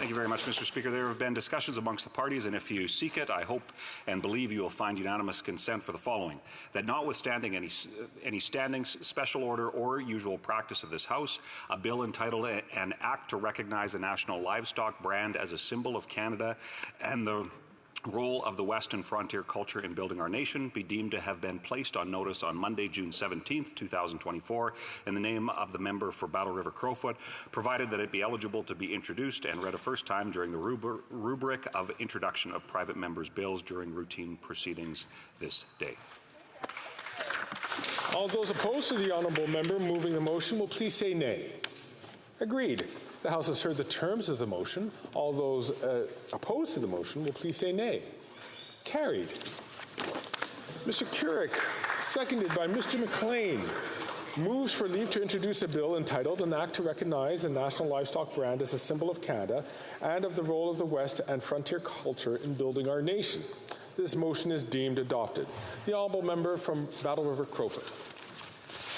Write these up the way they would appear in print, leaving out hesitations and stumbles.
Thank you very much, Mr. Speaker. There have been discussions amongst the parties, and if you seek it, I hope and believe you will find unanimous consent for the following: that notwithstanding any standings, special order, or usual practice of this House, a bill entitled An Act to Recognize the National Livestock Brand as a Symbol of Canada and the Role of the Western Frontier Culture in Building Our Nation be deemed to have been placed on notice on Monday, June 17th, 2024, in the name of the member for Battle River Crowfoot, provided that it be eligible to be introduced and read a first time during the rubric of introduction of private members' bills during routine proceedings this day. All those opposed to the honourable member moving the motion will please say nay. Agreed. The House has heard the terms of the motion. All those opposed to the motion will please say nay. Carried. Mr. Couric, seconded by Mr. McLean, moves for leave to introduce a bill entitled An Act to Recognize the National Livestock Brand as a Symbol of Canada and of the Role of the West and Frontier Culture in Building Our Nation. This motion is deemed adopted. The honourable member from Battle River Crowfoot.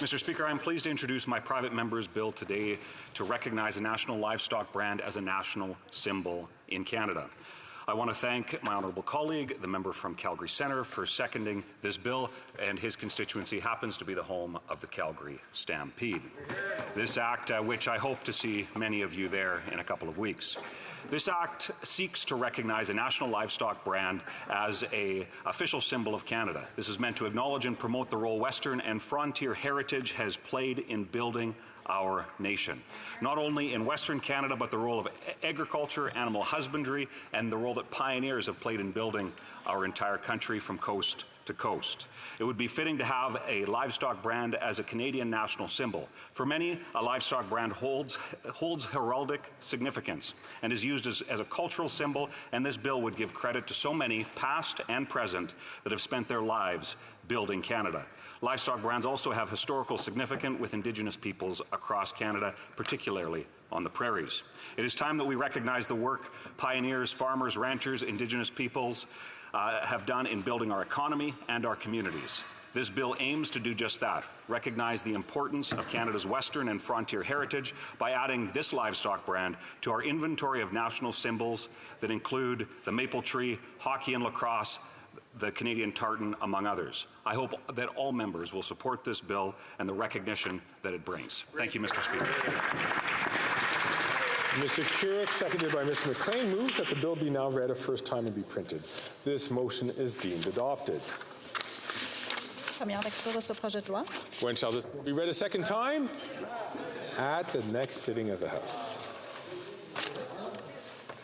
Mr. Speaker, I am pleased to introduce my private member's bill today to recognize the National Livestock Brand as a national symbol in Canada. I want to thank my honourable colleague, the member from Calgary Centre, for seconding this bill, and his constituency happens to be the home of the Calgary Stampede. This act, which I hope to see many of you there in a couple of weeks. This act seeks to recognize a national livestock brand as an official symbol of Canada. This is meant to acknowledge and promote the role Western and frontier heritage has played in building our nation. Not only in Western Canada, but the role of agriculture, animal husbandry, and the role that pioneers have played in building our entire country from coast to coast. It would be fitting to have a livestock brand as a Canadian national symbol. For many, a livestock brand holds heraldic significance and is used as a cultural symbol, and this bill would give credit to so many, past and present, that have spent their lives building Canada. Livestock brands also have historical significance with Indigenous peoples across Canada, particularly on the prairies. It is time that we recognize the work pioneers, farmers, ranchers, Indigenous peoples have done in building our economy and our communities. This bill aims to do just that, recognize the importance of Canada's Western and frontier heritage by adding this livestock brand to our inventory of national symbols that include the maple tree, hockey and lacrosse, the Canadian tartan, among others. I hope that all members will support this bill and the recognition that it brings. Thank you, Mr. Speaker. Mr. Couric, seconded by Mr. McLean, moves that the bill be now read a first time and be printed. This motion is deemed adopted. Première lecture de ce projet de loi. When shall this be read a second time? At the next sitting of the House.